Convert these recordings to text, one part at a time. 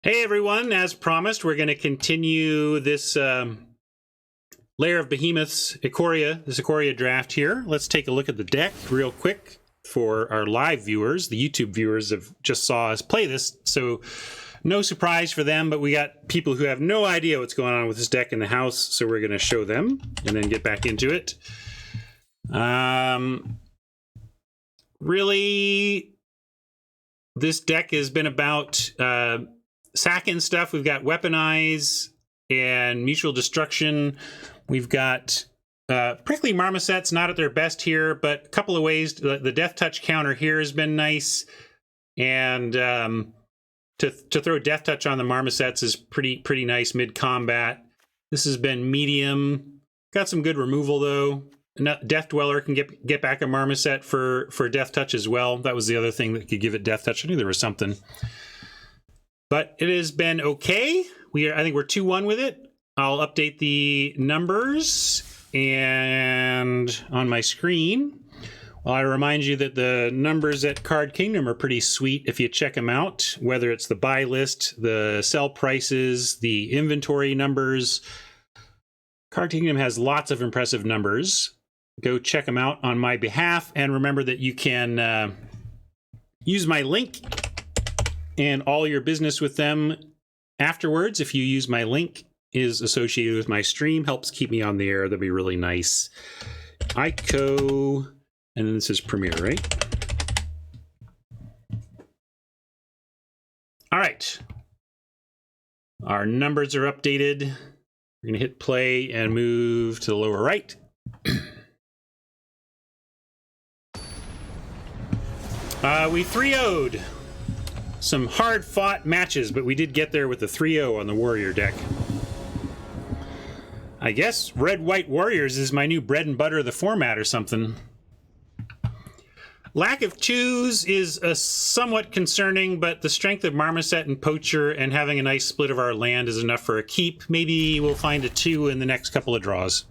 Hey everyone, as promised, we're going to continue this Lair of Behemoths Ikoria, this Ikoria draft here. Let's take a look at the deck real quick for our live viewers. The YouTube viewers have just saw us play this, so no surprise for them, but we got people who have no idea what's going on with this deck in the house, so we're going to show them and then get back into it. Really, this deck has been about sacking stuff. We've got Weaponized and Mutual Destruction. We've got Prickly Marmosets, not at their best here, but a couple of ways. The Death Touch counter here has been nice, and to throw Death Touch on the Marmosets is pretty nice mid-combat. This has been medium. Got some good removal, though. Death Dweller can get back a Marmoset for Death Touch as well. That was the other thing that could give it Death Touch. I knew there was something. But it has been okay. I think we're 2-1 with it. I'll update the numbers and on my screen. Well, I remind you that the numbers at Card Kingdom are pretty sweet if you check them out, whether it's the buy list, the sell prices, the inventory numbers. Card Kingdom has lots of impressive numbers. Go check them out on my behalf. And remember that you can use my link and all your business with them afterwards, if you use my link, is associated with my stream. Helps keep me on the air. That'd be really nice. IKO, and then this is Premiere, right? All right. Our numbers are updated. We're going to hit play and move to the lower right. We 3-0'd. Some hard-fought matches, but we did get there with the 3-0 on the Warrior deck. I guess Red-White Warriors is my new bread and butter of the format or something. Lack of 2s is somewhat concerning, but the strength of Marmoset and Poacher and having a nice split of our land is enough for a keep. Maybe we'll find a 2 in the next couple of draws.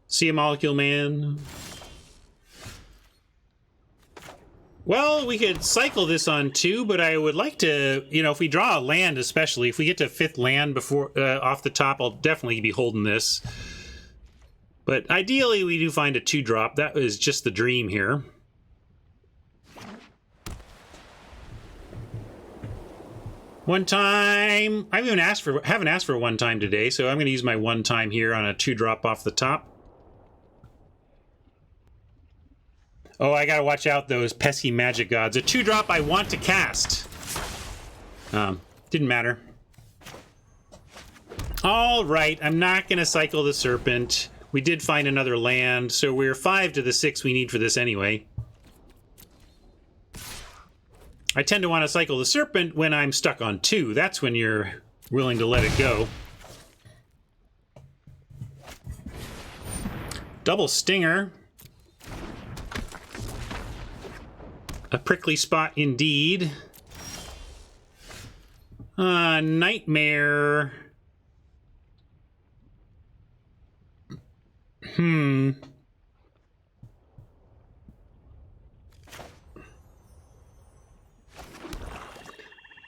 See a Molecule Man. Well, we could cycle this on 2, but I would like to, if we draw a land, especially if we get to 5th land before off the top, I'll definitely be holding this. But ideally, we do find a 2-drop. That is just the dream here. One time. I haven't asked for one time today, so I'm going to use my one time here on a 2-drop off the top. Oh, I gotta watch out those pesky magic gods. A 2-drop I want to cast. Didn't matter. All right, I'm not gonna cycle the Serpent. We did find another land, so we're 5 to the 6 we need for this anyway. I tend to want to cycle the Serpent when I'm stuck on 2. That's when you're willing to let it go. Double Stinger. A prickly spot indeed. Nightmare.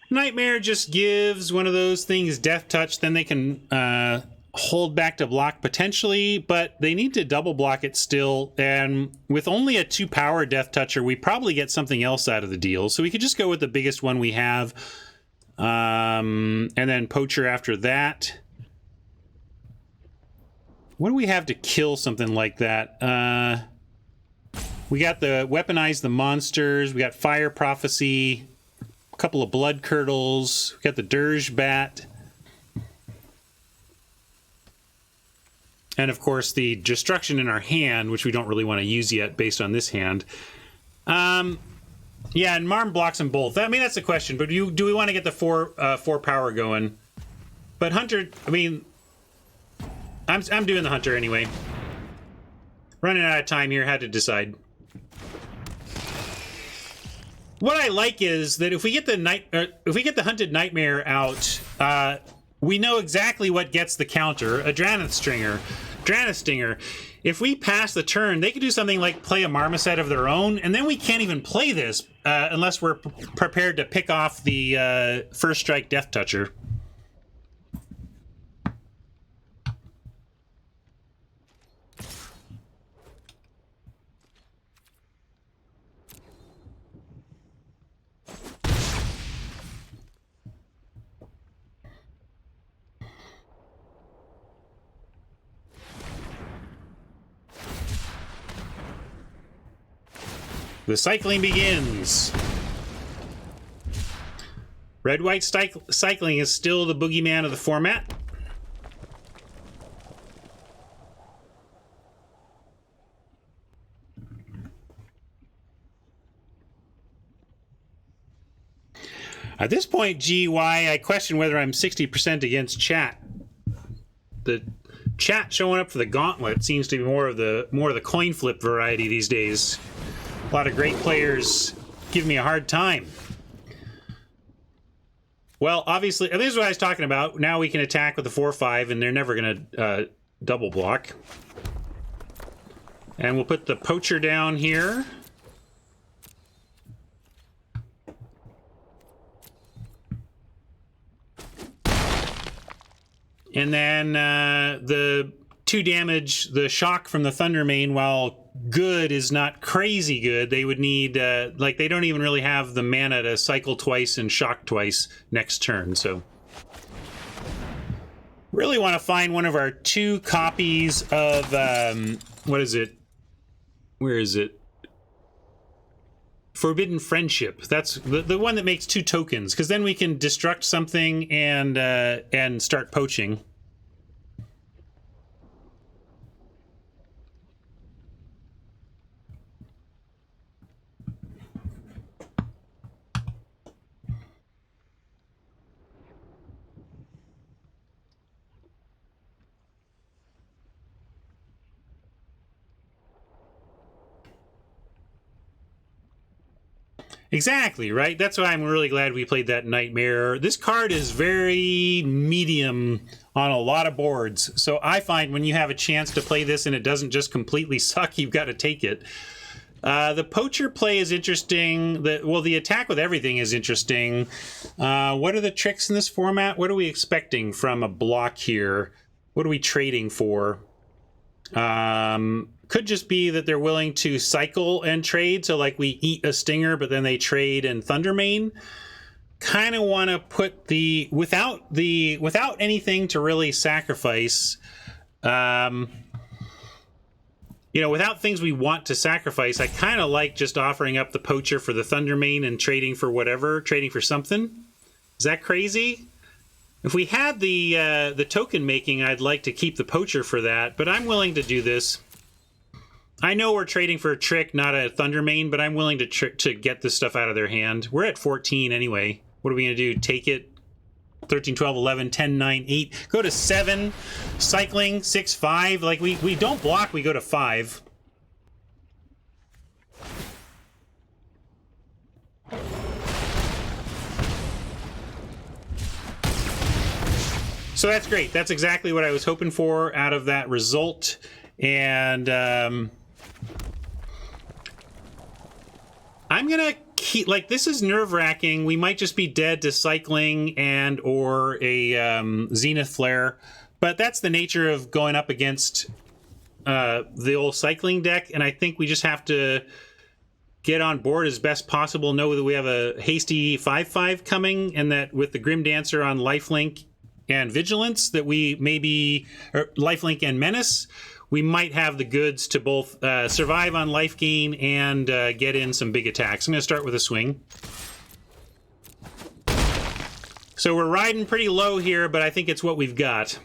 Nightmare just gives one of those things Death Touch, then they can hold back to block potentially, but they need to double block it still, and with only a 2-power Death Toucher, we probably get something else out of the deal, so we could just go with the biggest one we have, and then Poacher after that. What do we have to kill something like that? We got the Weaponize the monsters, we got Fire Prophecy, a couple of Blood Curdles, we got the Dirge Bat, and of course the Destruction in our hand, which we don't really want to use yet based on this hand. Yeah, and Marm blocks them both. I mean, that's the question, but do we want to get the 4 power going? But Hunter, I mean, I'm doing the Hunter anyway. Running out of time here, had to decide. What I like is that if we get the Hunted Nightmare out, we know exactly what gets the counter. A Dranath Stinger. if we pass the turn, they could do something like play a marmoset of their own, and then we can't even play this unless we're prepared to pick off the first strike Death Toucher. The cycling begins. Red-white cycling is still the boogeyman of the format. At this point, GY, I question whether I'm 60% against chat. The chat showing up for the gauntlet seems to be more of the coin flip variety these days. A lot of great players give me a hard time. Well, obviously, this is what I was talking about. Now we can attack with the 4-5, and they're never going to double block. And we'll put the poacher down here. And then the 2 damage, the shock from the Thundermane, while good is not crazy good, they would need, like, they don't even really have the mana to cycle twice and shock twice next turn, so. Really want to find one of our 2 copies of, what is it? Where is it? Forbidden Friendship. That's the one that makes 2 tokens, because then we can destruct something and start poaching. Exactly, right? That's why I'm really glad we played that Nightmare. This card is very medium on a lot of boards. So I find when you have a chance to play this and it doesn't just completely suck, you've got to take it. The poacher play is interesting. The attack with everything is interesting. What are the tricks in this format? What are we expecting from a block here? What are we trading for? Could just be that they're willing to cycle and trade. So like we eat a Stinger, but then they trade and Thundermane. Kind of want to put without anything to really sacrifice, without things we want to sacrifice, I kind of like just offering up the poacher for the Thundermane and trading for whatever, trading for something. Is that crazy? If we had the token making, I'd like to keep the poacher for that, but I'm willing to do this. I know we're trading for a trick, not a Thundermane, but I'm willing to get this stuff out of their hand. We're at 14 anyway. What are we going to do? Take it? 13, 12, 11, 10, 9, 8. Go to 7. Cycling, 6, 5. Like, we don't block, we go to 5. So that's great. That's exactly what I was hoping for out of that result. And I'm going to keep, like, this is nerve-wracking. We might just be dead to cycling and or a Zenith Flare. But that's the nature of going up against the old cycling deck. And I think we just have to get on board as best possible, know that we have a hasty 5-5 coming, and that with the Grim Dancer on lifelink and Vigilance, that we maybe, or lifelink and Menace, we might have the goods to both survive on life gain and get in some big attacks. I'm going to start with a swing. So we're riding pretty low here, but I think it's what we've got.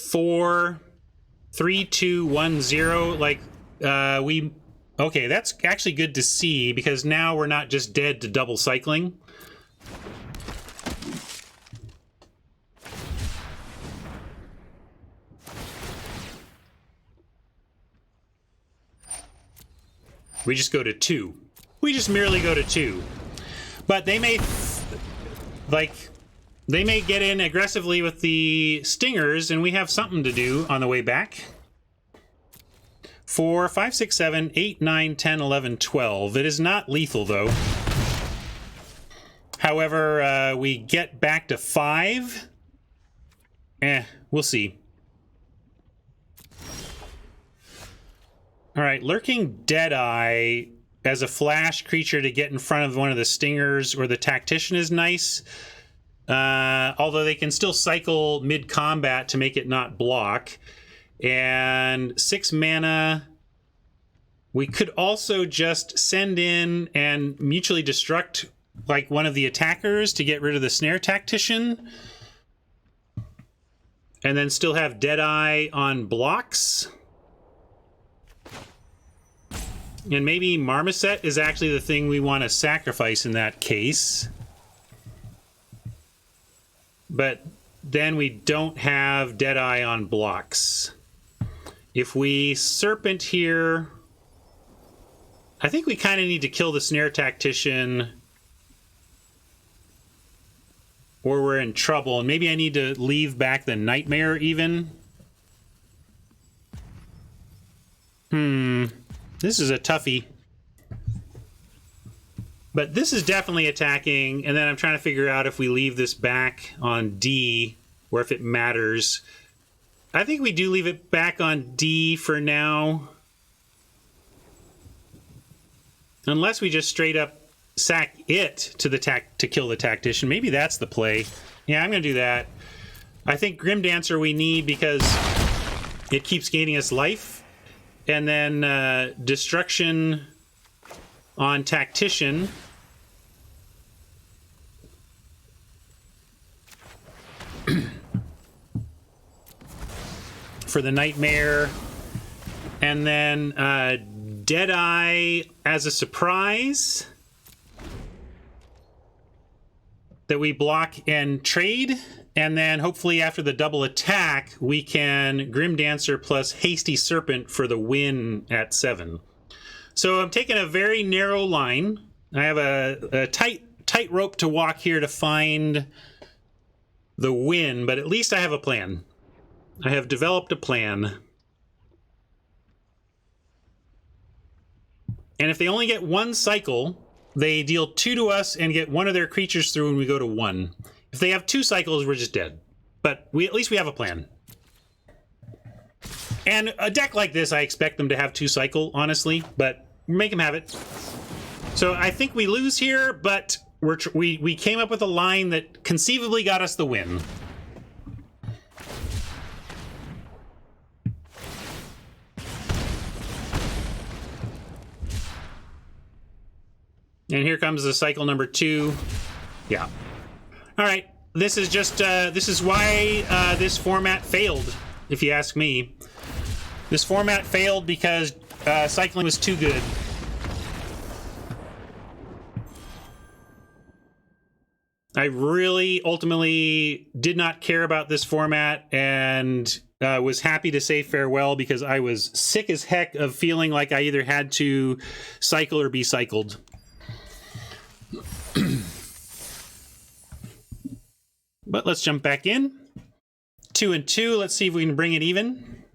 Four, 3, 2, 1, 0. Like okay, that's actually good to see, because now we're not just dead to double cycling. We just go to 2. We just merely go to 2. But they may, they may get in aggressively with the stingers, and we have something to do on the way back. 4, 5, 6, 7, 8, 9, 10, 11, 12. It is not lethal, though. However, we get back to 5. We'll see. All right, Lurking Deadeye as a flash creature to get in front of one of the stingers or the tactician is nice. Although they can still cycle mid-combat to make it not block. And 6 mana. We could also just send in and mutually destruct like one of the attackers to get rid of the snare tactician. And then still have Deadeye on blocks. And maybe Marmoset is actually the thing we want to sacrifice in that case. But then we don't have Deadeye on blocks. If we Serpent here, I think we kind of need to kill the Snare Tactician or we're in trouble. And maybe I need to leave back the Nightmare even. This is a toughie. But this is definitely attacking, and then I'm trying to figure out if we leave this back on D, or if it matters. I think we do leave it back on D for now. Unless we just straight up sack it to the to kill the tactician. Maybe that's the play. Yeah, I'm going to do that. I think Grim Dancer we need because it keeps gaining us life. And then Destruction on Tactician. For the Nightmare. And then Deadeye as a surprise. That we block and trade. And then hopefully after the double attack, we can Grim Dancer plus Hasty Serpent for the win at 7. So I'm taking a very narrow line. I have a tight rope to walk here to find the win, but at least I have a plan. I have developed a plan. And if they only get 1 cycle, they deal 2 to us and get 1 of their creatures through and we go to 1. If they have 2 cycles, we're just dead. But at least we have a plan. And a deck like this, I expect them to have 2 cycle, honestly, but make them have it. So I think we lose here, but we came up with a line that conceivably got us the win. And here comes the cycle number 2. Yeah. All right, this is just, this is why this format failed, if you ask me. This format failed because cycling was too good. I really ultimately did not care about this format and was happy to say farewell because I was sick as heck of feeling like I either had to cycle or be cycled. But let's jump back in. 2 and 2. Let's see if we can bring it even.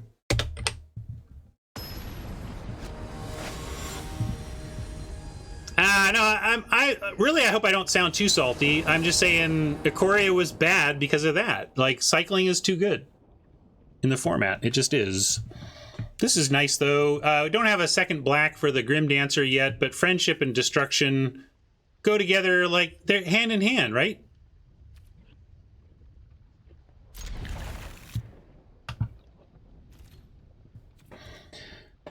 No, I hope I don't sound too salty. I'm just saying Ikoria was bad because of that. Like, cycling is too good in the format. It just is. This is nice, though. We don't have a second black for the Grim Dancer yet, but Friendship and Destruction go together like they're hand in hand, right?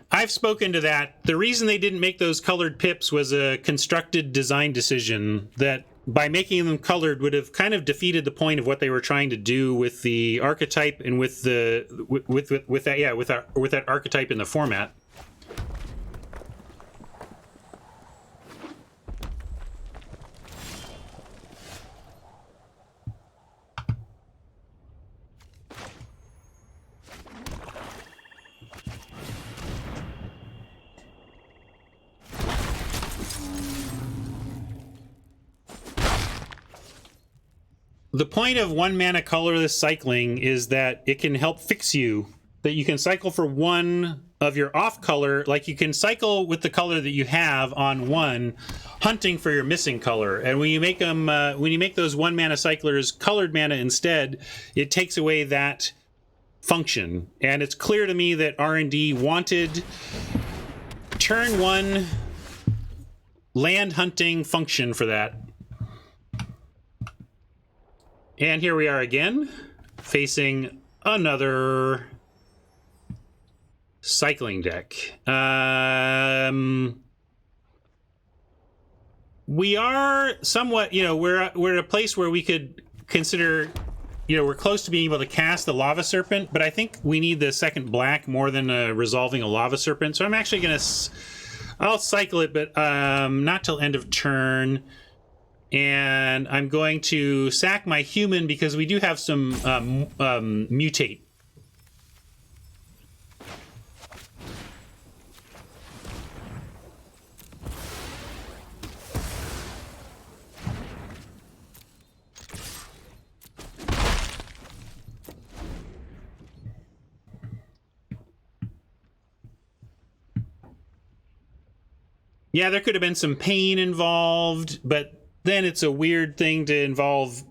I've spoken to that. The reason they didn't make those colored pips was a constructed design decision that by making them colored would have kind of defeated the point of what they were trying to do with the archetype and with the with that archetype in the format. the point of 1 mana colorless cycling is that it can help fix you. That you can cycle for one of your off color, like you can cycle with the color that you have on one, hunting for your missing color. And when you make them, when you make those 1 mana cyclers colored mana instead, it takes away that function. And it's clear to me that R&D wanted turn 1 land hunting function for that. And here we are again, facing another cycling deck. We are somewhat, you know, we're at a place where we could consider, you know, we're close to being able to cast the Lava Serpent, but I think we need the second black more than resolving a Lava Serpent. So I'm actually going to, I'll cycle it, but not till end of turn. And I'm going to sack my human because we do have some mutate. Yeah, there could have been some pain involved, but then it's a weird thing to involve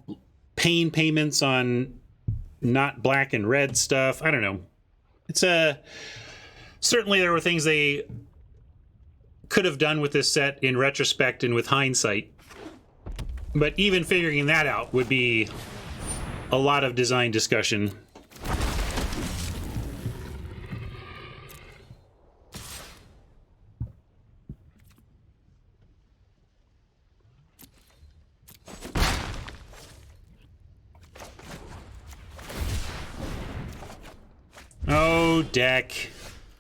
pain payments on not black and red stuff. I don't know. It's certainly there were things they could have done with this set in retrospect and with hindsight. But even figuring that out would be a lot of design discussion. Oh, deck.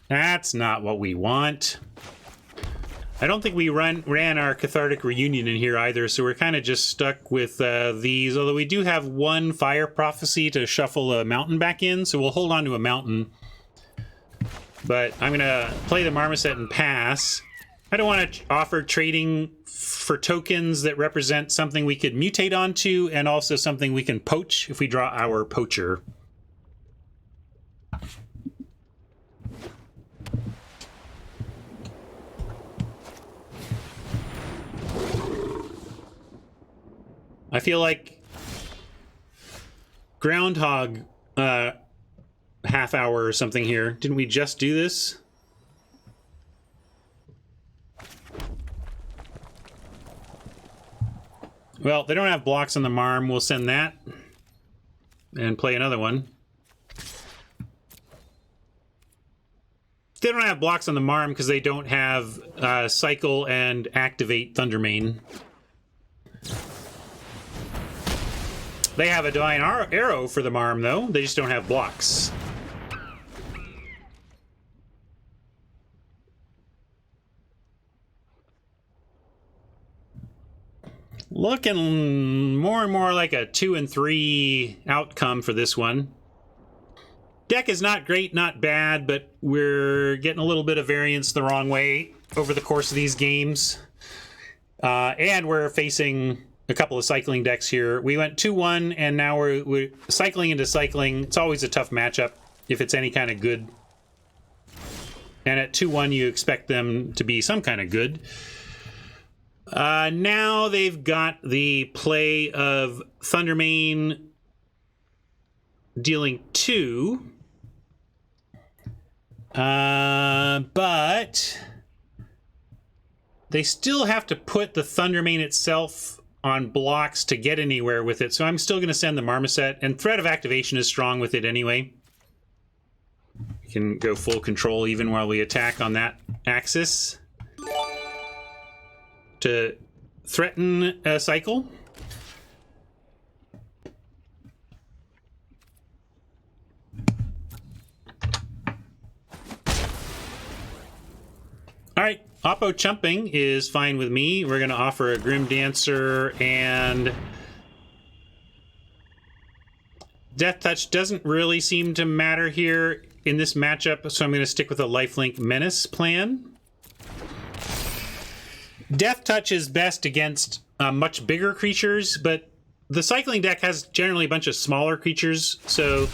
That's not what we want. I don't think we ran our Cathartic Reunion in here either, so we're kind of just stuck with these, although we do have 1 Fire Prophecy to shuffle a mountain back in, so we'll hold on to a mountain. But I'm going to play the Marmoset and pass. I don't want to offer trading for tokens that represent something we could mutate onto, and also something we can poach if we draw our poacher. I feel like Groundhog half hour or something here. Didn't we just do this? Well, they don't have blocks on the Marm. We'll send that and play another one. They don't have blocks on the Marm because they don't have Cycle and Activate Thundermane. They have a Divine Arrow for the Marm, though. They just don't have blocks. Looking more and more like a 2 and 3 outcome for this one. Deck is not great, not bad, but we're getting a little bit of variance the wrong way over the course of these games. And we're facing a couple of cycling decks here. We went 2-1, and now we're cycling into cycling. It's always a tough matchup if it's any kind of good. And at 2-1, you expect them to be some kind of good. Now they've got the play of Thundermane dealing 2. But they still have to put the Thundermane itself on blocks to get anywhere with it, so I'm still going to send the Marmoset, and Threat of Activation is strong with it anyway. We can go full control even while we attack on that axis to threaten a cycle. All right, Oppo Chumping is fine with me. We're going to offer a Grim Dancer, and Death Touch doesn't really seem to matter here in this matchup, so I'm going to stick with a Lifelink Menace plan. Death Touch is best against much bigger creatures, but the cycling deck has generally a bunch of smaller creatures, so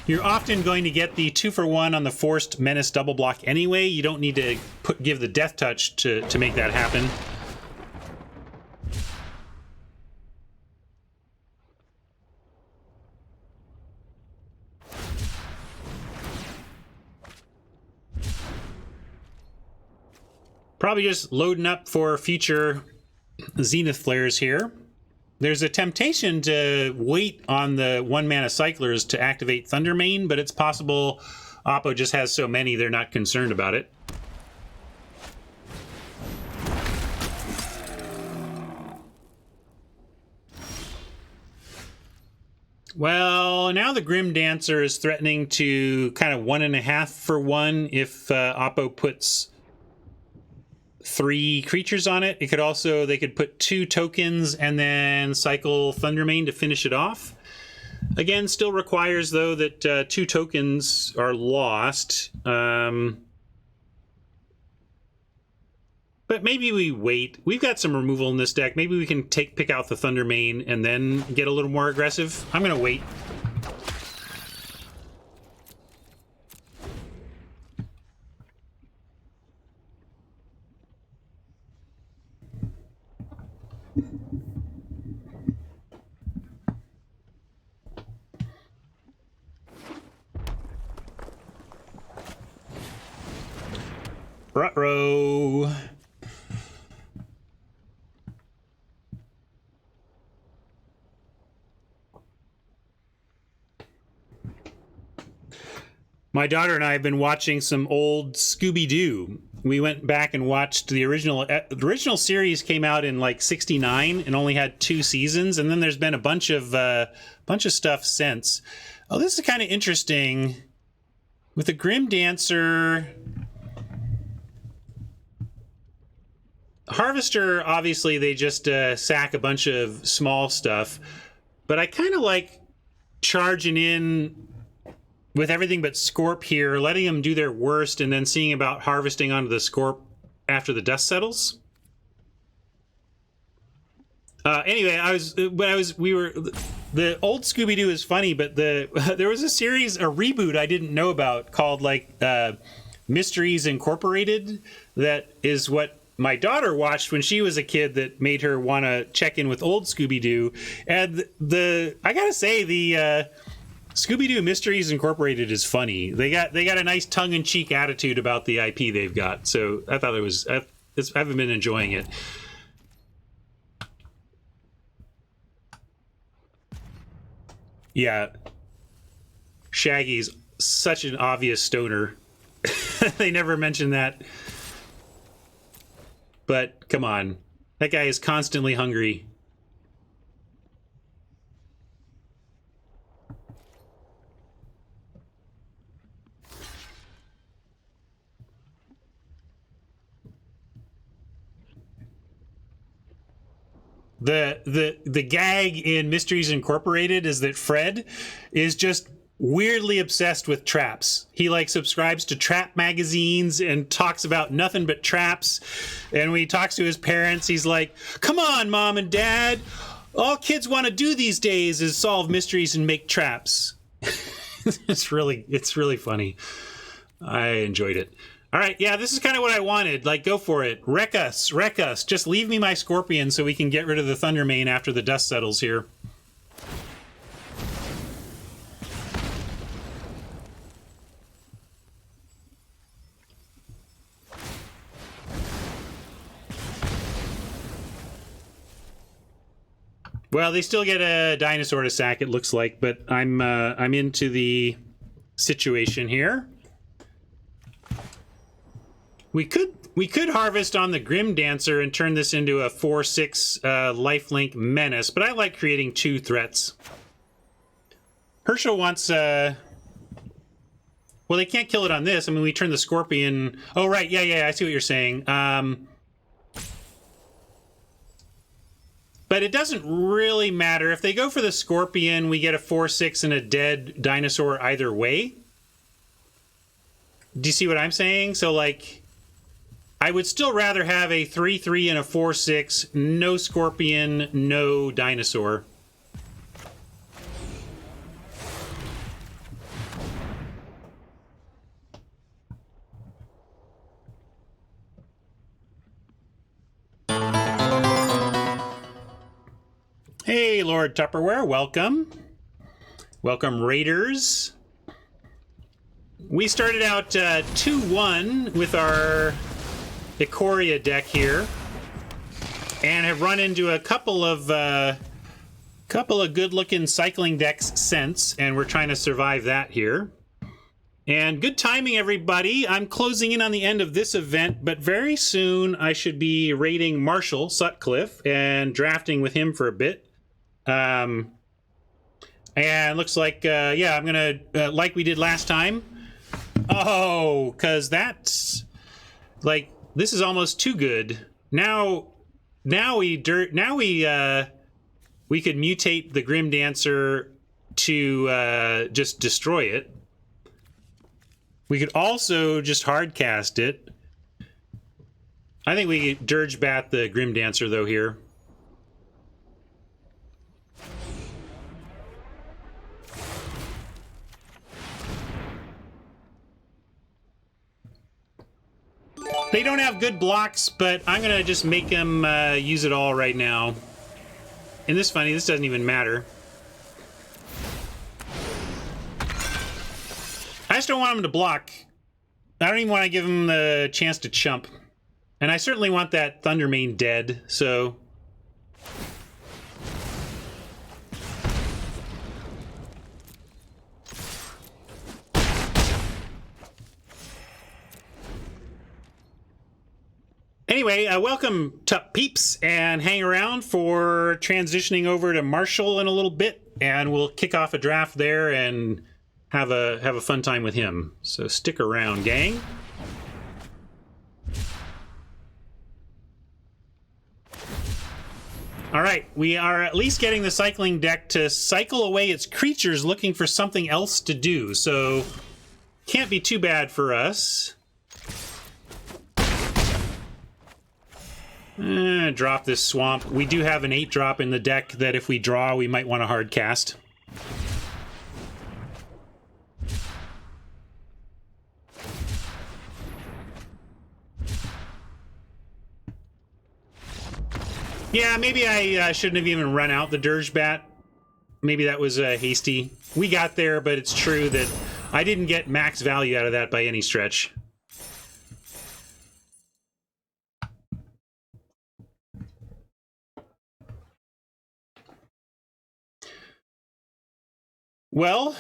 you're often going to get the 2-for-1 on the Forced Menace double block anyway. You don't need to give the Death Touch to make that happen. Probably just loading up for future Zenith Flares here. There's a temptation to wait on the 1-mana cyclers to activate Thundermane, but it's possible Oppo just has so many they're not concerned about it. Well, now the Grim Dancer is threatening to kind of 1.5-for-1 if Oppo puts 3 creatures on it. It could also, they could put 2 tokens and then cycle Thundermane to finish it off. Again, still requires though that 2 tokens are lost. But maybe we wait. We've got some removal in this deck. Maybe we can pick out the Thundermane and then get a little more aggressive. I'm gonna wait. Ruh-roh. My daughter and I have been watching some old Scooby-Doo. We went back and watched the original series came out in like '69 and only had 2 seasons, and then there's been a bunch of stuff since. Oh, this is kind of interesting. With the Grim Dancer, Harvester, obviously they just sack a bunch of small stuff, but I kind of like charging in with everything but Scorp here, letting them do their worst, and then seeing about harvesting onto the Scorp after the dust settles. Anyway, the old Scooby-Doo is funny, but there was a reboot I didn't know about called like Mysteries Incorporated. That is what my daughter watched when she was a kid, that made her want to check in with old Scooby-Doo. And I gotta say, the Scooby-Doo Mysteries Incorporated is funny. They got a nice tongue-in-cheek attitude about the IP they've got. So I thought I've been enjoying it. Yeah, Shaggy's such an obvious stoner. They never mention that. But come on, that guy is constantly hungry. The gag in Mysteries Incorporated is that Fred is just weirdly obsessed with traps. He like subscribes to trap magazines and talks about nothing but traps. And when he talks to his parents, he's like, "Come on, Mom and Dad. All kids want to do these days is solve mysteries and make traps." It's really funny. I enjoyed it. All right, yeah, this is kind of what I wanted. Like, go for it. Wreck us. Just leave me my Scorpion so we can get rid of the Thundermane after the dust settles here. Well, they still get a dinosaur to sack, it looks like, but I'm into the situation here. We could harvest on the Grim Dancer and turn this into a 4/6 lifelink menace, but I like creating 2 threats. Herschel wants well, they can't kill it on this. I mean, we turn the Scorpion. Oh, right, yeah, I see what you're saying. But it doesn't really matter. If they go for the Scorpion, we get a 4/6 and a dead dinosaur either way. Do you see what I'm saying? So, like, I would still rather have a 3/3 and a 4/6, no Scorpion, no dinosaur. Hey, Lord Tupperware, welcome. Welcome, Raiders. We started out 2-1 with our Ikoria deck here, and have run into a couple of good-looking cycling decks since, and we're trying to survive that here. And good timing, everybody. I'm closing in on the end of this event, but very soon I should be raiding Marshall Sutcliffe and drafting with him for a bit. And looks like, yeah, I'm gonna, like we did last time. Oh, because that's, like, this is almost too good. Now we could mutate the Grim Dancer to just destroy it. We could also just hard cast it. I think we could Dirge Bat the Grim Dancer though here. They don't have good blocks, but I'm gonna just make them use it all right now. And this funny, this doesn't even matter. I just don't want him to block. I don't even want to give him the chance to chump. And I certainly want that Thundermane dead, so... Anyway, welcome Tup peeps, and hang around for transitioning over to Marshall in a little bit, and we'll kick off a draft there and have a fun time with him. So stick around, gang. All right, we are at least getting the cycling deck to cycle away its creatures looking for something else to do, so can't be too bad for us. Drop this swamp. We do have an 8-drop in the deck that if we draw, we might want to hard cast. Yeah, maybe I shouldn't have even run out the Dirge Bat. Maybe that was hasty. We got there, but it's true that I didn't get max value out of that by any stretch. Well,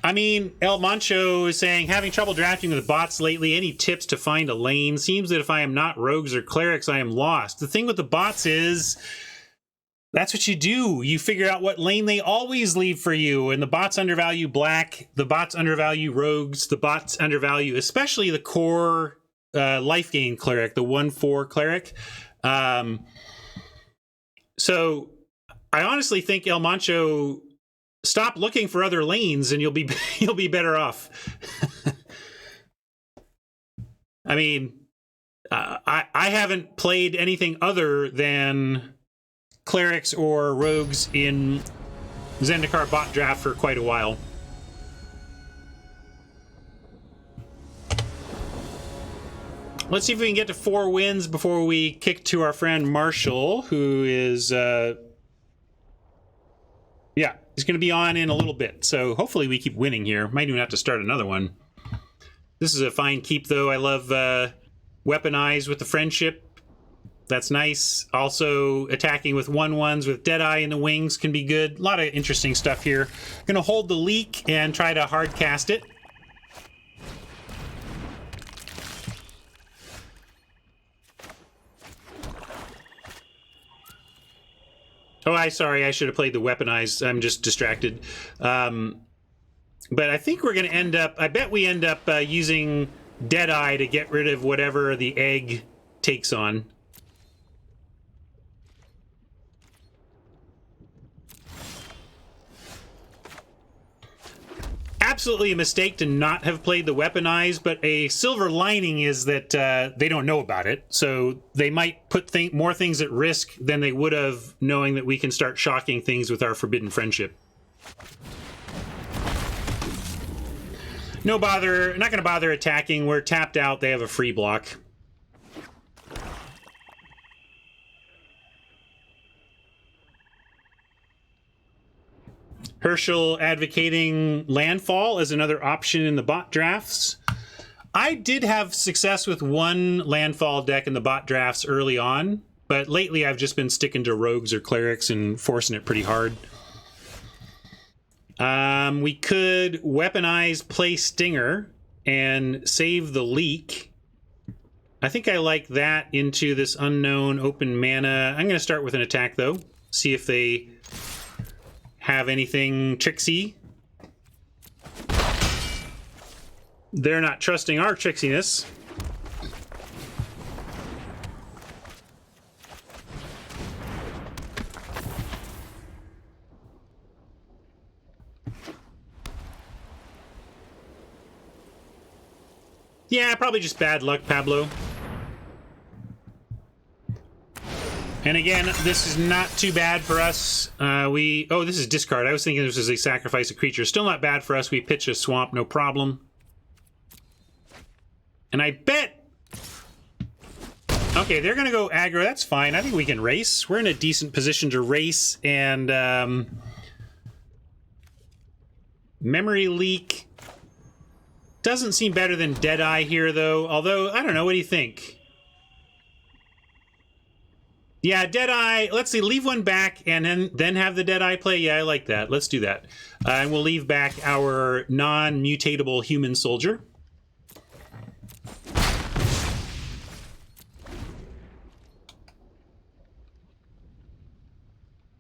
I mean, El Mancho is saying, having trouble drafting with bots lately. Any tips to find a lane? Seems that if I am not rogues or clerics, I am lost. The thing with the bots is, that's what you do. You figure out what lane they always leave for you. And the bots undervalue black. The bots undervalue rogues. The bots undervalue, especially the core life gain cleric, the 1/4 cleric. So I honestly think El Mancho... Stop looking for other lanes, and you'll be better off. I mean, I haven't played anything other than clerics or rogues in Zendikar bot draft for quite a while. Let's see if we can get to 4 wins before we kick to our friend Marshall, who is yeah, he's going to be on in a little bit, so hopefully we keep winning here. Might even have to start another one. This is a fine keep, though. I love Weaponized with the Friendship. That's nice. Also, attacking with 1/1s with Deadeye in the wings can be good. A lot of interesting stuff here. Going to hold the leak and try to hard cast it. Oh, sorry, I should have played the Weaponized. I'm just distracted. But I think we're going to end up... I bet we end up using Deadeye to get rid of whatever the egg takes on. Absolutely a mistake to not have played the Weaponized, but a silver lining is that they don't know about it, so they might put more things at risk than they would have, knowing that we can start shocking things with our Forbidden Friendship. No bother, not going to bother attacking. We're tapped out. They have a free block. Herschel advocating landfall as another option in the bot drafts. I did have success with one landfall deck in the bot drafts early on, but lately I've just been sticking to rogues or clerics and forcing it pretty hard. We could weaponize play Stinger and save the leak. I think I like that into this unknown open mana. I'm going to start with an attack, though. See if they have anything tricksy. They're not trusting our tricksiness. Yeah, probably just bad luck, Pablo. And again, this is not too bad for us. Oh, this is discard. I was thinking this was a sacrifice a creature. Still not bad for us. We pitch a swamp, no problem. And I bet... Okay, they're going to go aggro. That's fine. I think we can race. We're in a decent position to race. And memory leak doesn't seem better than Deadeye here, though. Although, I don't know. What do you think? Yeah, Deadeye. Let's see. Leave one back and then have the Deadeye play. Yeah, I like that. Let's do that. And we'll leave back our non-mutatable human soldier.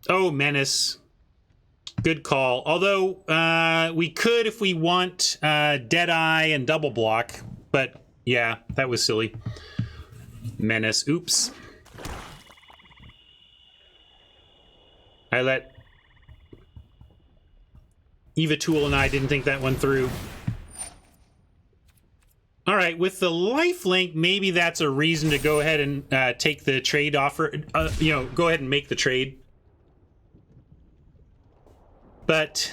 Oh, Menace. Good call. Although, we could if we want Deadeye and double block. But, yeah, that was silly. Menace. Oops. I let... Eva Tool and I didn't think that one through. All right, with the lifelink, maybe that's a reason to go ahead and take the trade offer. Go ahead and make the trade. But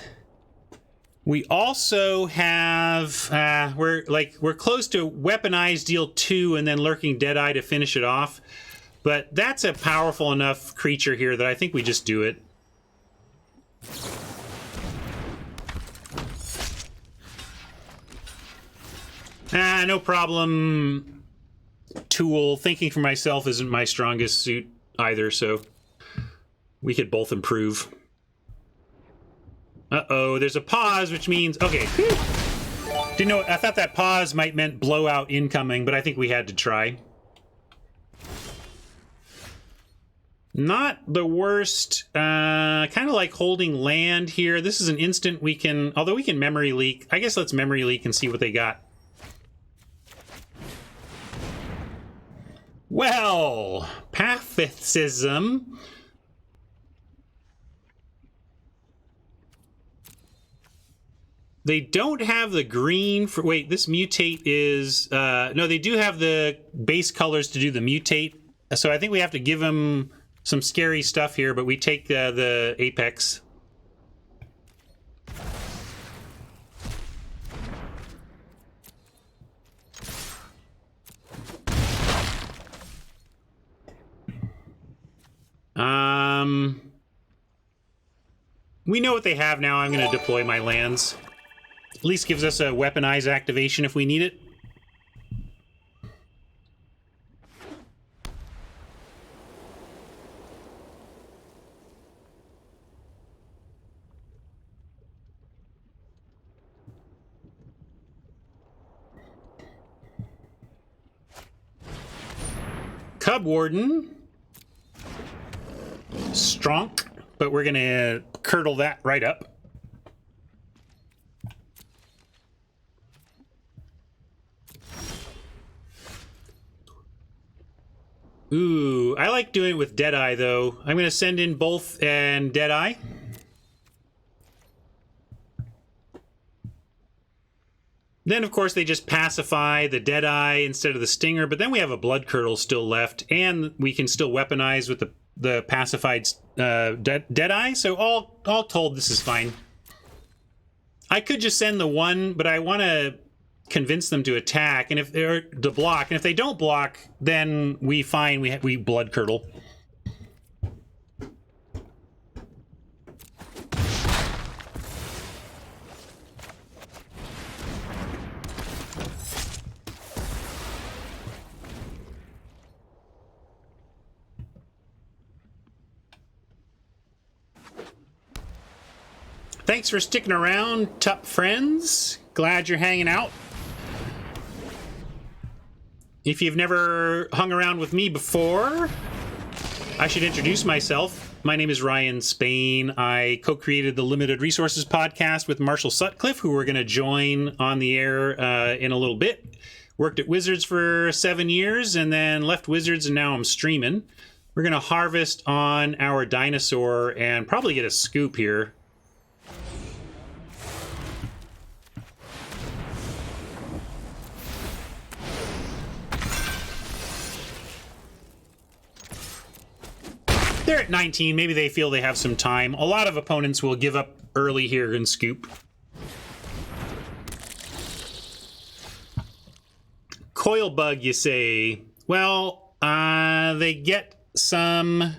we also have we're close to Weaponized deal 2 and then Lurking Deadeye to finish it off. But that's a powerful enough creature here that I think we just do it. No problem. Tool. Thinking for myself isn't my strongest suit either, so we could both improve. Uh-oh, there's a pause, which means... Okay. Didn't know... I thought that pause might meant blowout incoming, but I think we had to try. Not the worst. Kind of like holding land here. This is an instant we can... Although we can memory leak. I guess let's memory leak and see what they got. Well, Pathicism... They don't have the green for... Wait, this mutate is... no, they do have the base colors to do the mutate. So I think we have to give them some scary stuff here, but we take the Apex. We know what they have now. I'm going to deploy my lands. At least gives us a weaponized activation if we need it. Cub Warden. Stronk, but we're going to curdle that right up. Ooh, I like doing it with Deadeye, though. I'm going to send in both and Deadeye. Then, of course, they just pacify the Deadeye instead of the Stinger, but then we have a Blood Curdle still left, and we can still weaponize with the pacified Deadeye, so all told, this is fine. I could just send the one, but I want to convince them to attack, and if they're to block, and if they don't block, then we Blood Curdle. Thanks for sticking around, Tup friends. Glad you're hanging out. If you've never hung around with me before, I should introduce myself. My name is Ryan Spain. I co-created the Limited Resources podcast with Marshall Sutcliffe, who we're going to join on the air in a little bit. Worked at Wizards for 7 years and then left Wizards, and now I'm streaming. We're going to harvest on our dinosaur and probably get a scoop here. They're at 19. Maybe they feel they have some time. A lot of opponents will give up early here and scoop. Coil bug, you say? Well, they get some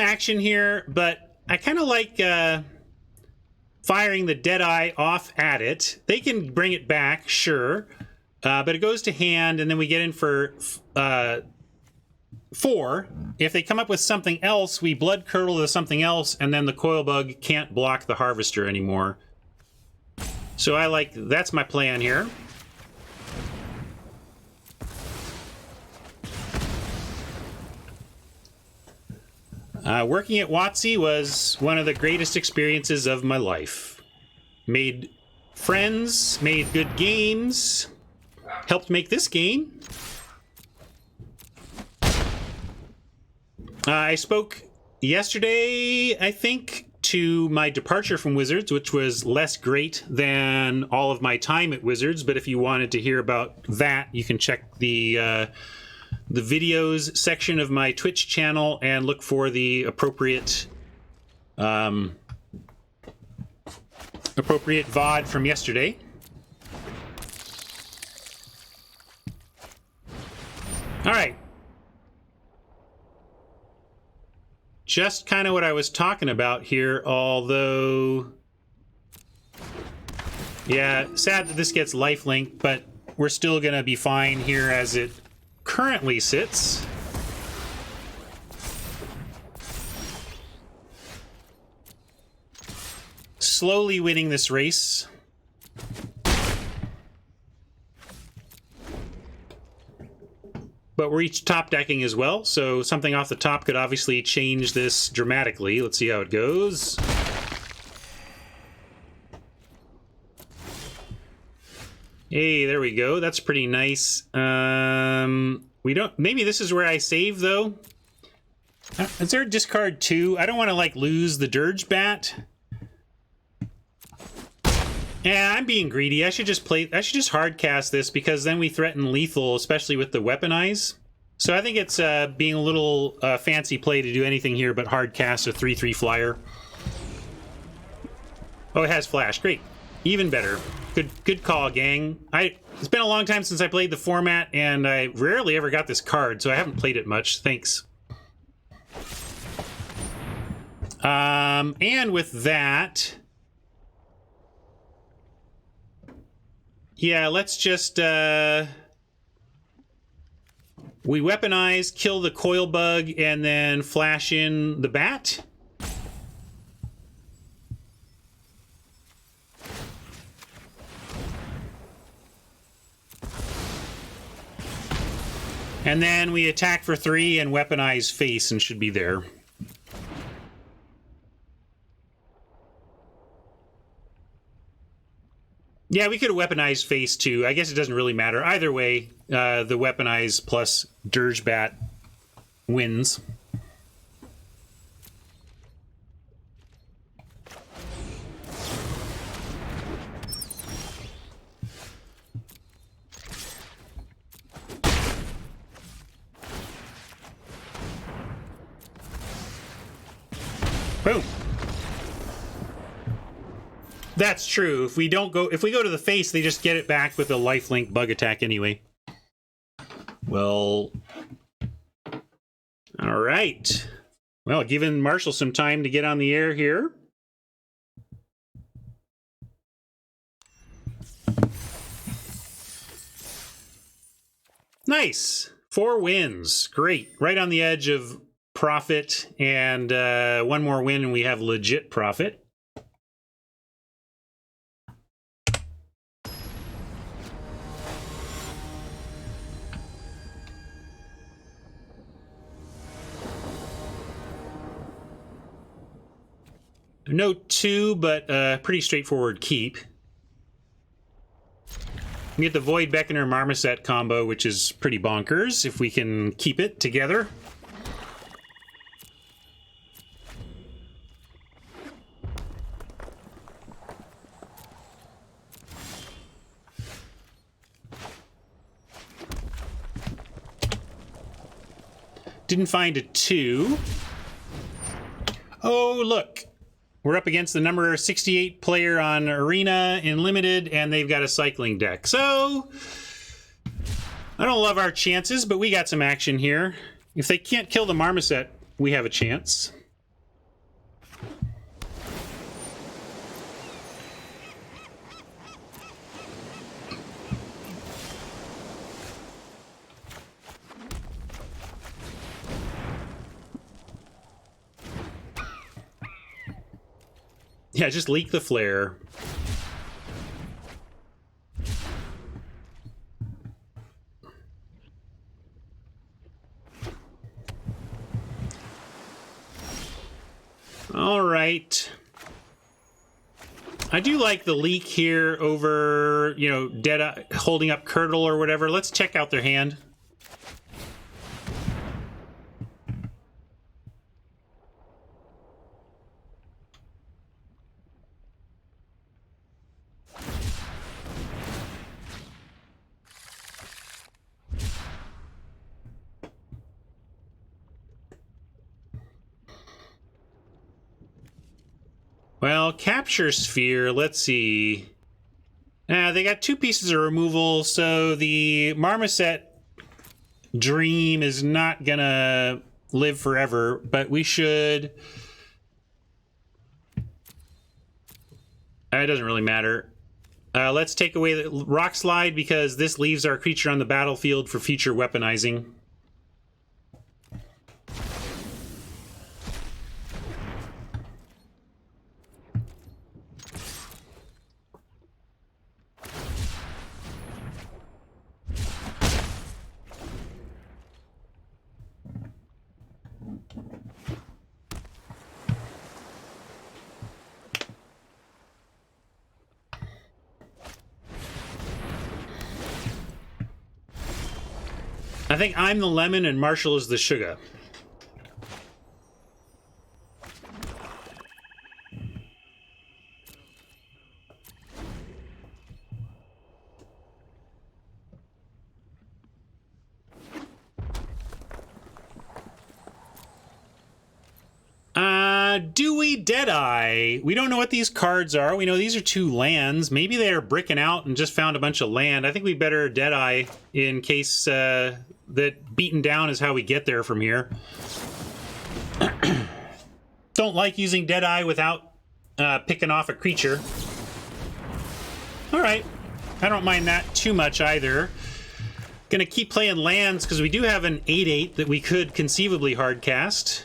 action here, but I kind of like firing the Deadeye off at it. They can bring it back, sure, but it goes to hand, and then we get in for 4. If they come up with something else, we blood curdle to something else, and then the coil bug can't block the harvester anymore. So that's my plan here. Working at WotC was one of the greatest experiences of my life. Made friends, made good games, helped make this game. I spoke yesterday, I think, to my departure from Wizards, which was less great than all of my time at Wizards. But if you wanted to hear about that, you can check the videos section of my Twitch channel and look for the appropriate VOD from yesterday. All right. Just kind of what I was talking about here, although... Yeah, sad that this gets lifelink, but we're still going to be fine here as it currently sits. Slowly winning this race. But we're each top decking as well, so something off the top could obviously change this dramatically. Let's see how it goes. Hey, there we go. That's pretty nice. We don't... Maybe this is where I save, though. Is there a discard 2? I don't want to, lose the Dirge Bat. Yeah, I'm being greedy. I should just hard cast this, because then we threaten lethal, especially with the Weaponize. So I think it's being a little fancy play to do anything here but hard cast a 3/3 flyer. Oh, it has flash. Great. Even better. Good call, gang. It's been a long time since I played the format, and I rarely ever got this card, so I haven't played it much. Thanks. And with that... Yeah, let's just, we weaponize, kill the coil bug, and then flash in the bat. And then we attack for 3 and weaponize face and should be there. Yeah, we could have weaponized face too. I guess it doesn't really matter. Either way, the weaponize plus Dirge Bat wins. Boom. That's true. If we go to the face, they just get it back with a lifelink bug attack anyway. Well, all right. Well, giving Marshall some time to get on the air here. Nice. 4 wins. Great. Right on the edge of profit, and one more win and we have legit profit. No 2, but pretty straightforward keep. We get the Void Beckoner Marmoset combo, which is pretty bonkers if we can keep it together. Didn't find a 2. Oh, look. We're up against the number 68 player on Arena in Limited, and they've got a cycling deck. So, I don't love our chances, but we got some action here. If they can't kill the Marmoset, we have a chance. Yeah, just leak the flare. All right. I do like the leak here over, you know, Dead holding up Curdle or whatever. Let's check out their hand. Well, Capture Sphere, let's see. They got 2 pieces of removal, so the Marmoset dream is not gonna live forever, but we should... It doesn't really matter. Let's take away the Rock Slide because this leaves our creature on the battlefield for future weaponizing. I think I'm the lemon and Marshall is the sugar. Do we Deadeye? We don't know what these cards are. We know these are 2 lands. Maybe they are bricking out and just found a bunch of land. I think we better Deadeye in case that beaten down is how we get there from here. Don't like using Deadeye without picking off a creature. All right. I don't mind that too much either. Gonna keep playing lands because we do have an 8/8 that we could conceivably hardcast.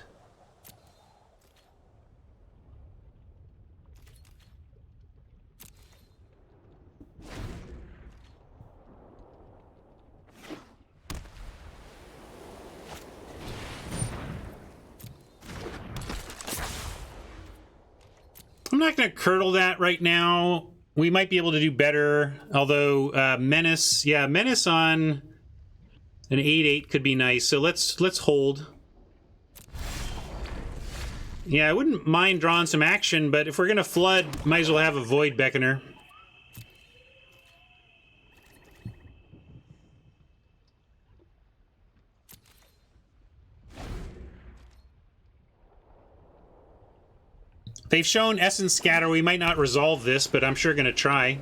I'm not going to curdle that right now. We might be able to do better. Although Menace, yeah, Menace on an 8/8 could be nice. So let's hold. Yeah, I wouldn't mind drawing some action, but if we're going to flood, might as well have a Void Beckoner. They've shown Essence Scatter. We might not resolve this, but I'm sure going to try.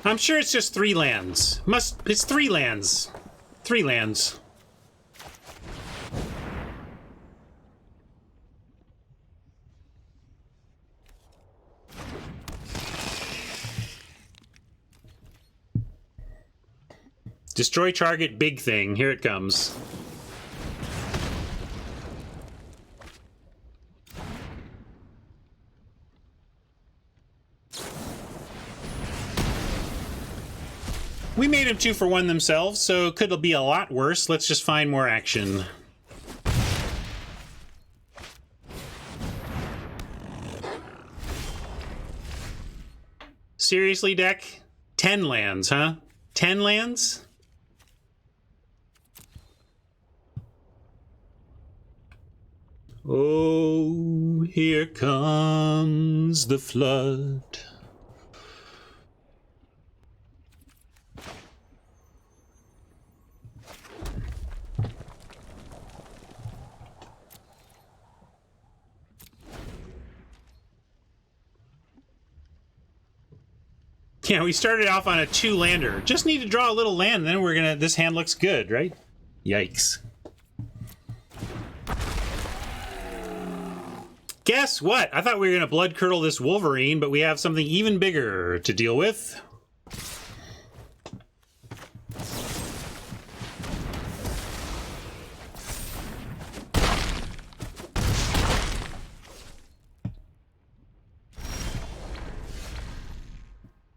I'm sure it's just 3 lands. It's 3 lands. 3 lands. Destroy target big thing. Here it comes. We made them 2 for 1 themselves, so it could be a lot worse. Let's just find more action. Seriously, deck? 10 lands, huh? 10 lands? Oh, here comes the flood. Yeah, we started off on a 2-lander. Just need to draw a little land, and then we're gonna... This hand looks good, right? Yikes. Guess what? I thought we were gonna blood curdle this Wolverine, but we have something even bigger to deal with.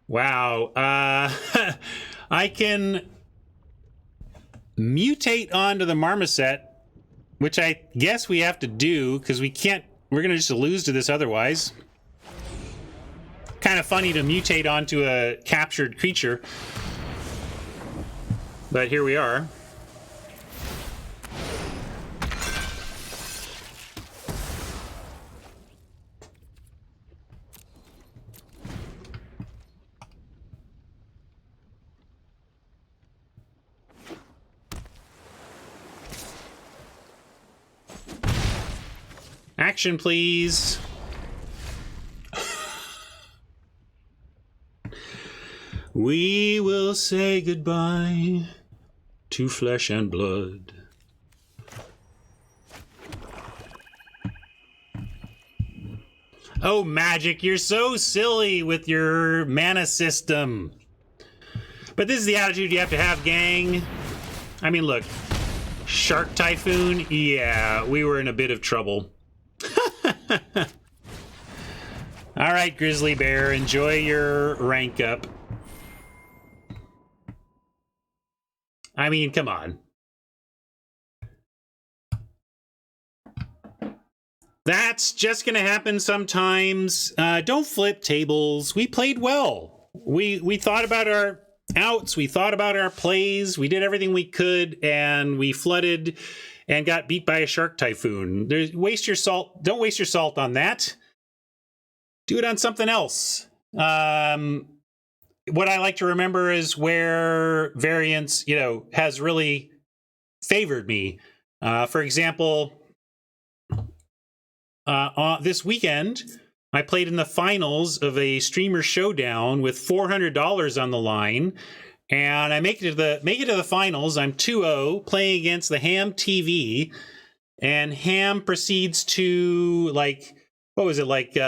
Wow. I can mutate onto the Marmoset, which I guess we have to do because we can't. We're going to just lose to this otherwise. Kind of funny to mutate onto a captured creature. But here we are. Action, please. We will say goodbye to flesh and blood. Oh, Magic, you're so silly with your mana system. But this is the attitude you have to have, gang. I mean, look. Shark Typhoon? Yeah, we were in a bit of trouble. All right, Grizzly Bear, enjoy your rank up. I mean, come on. That's just gonna happen sometimes. Don't flip tables. We played well. We thought about our outs. We thought about our plays. We did everything we could, and we flooded and got beat by a Shark Typhoon. Waste your salt. Don't waste your salt on that. Do it on something else. What I like to remember is where variance, has really favored me. For example, this weekend, I played in the finals of a streamer showdown with $400 on the line, and I make it to the finals. I'm 2-0 playing against the Ham TV, and Ham proceeds to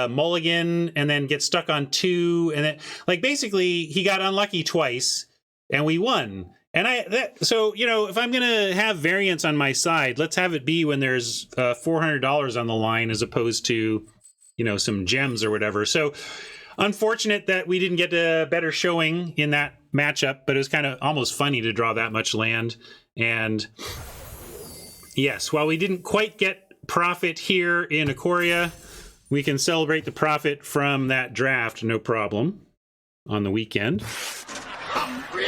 mulligan and then get stuck on 2, and then basically he got unlucky twice and we won. And if I'm gonna have variance on my side, let's have it be when there's $400 on the line as opposed to some gems or whatever. So unfortunate that we didn't get a better showing in that matchup, but it was kind of almost funny to draw that much land. And yes, while we didn't quite get profit here in Ikoria, we can celebrate the profit from that draft, no problem, on the weekend. Hungry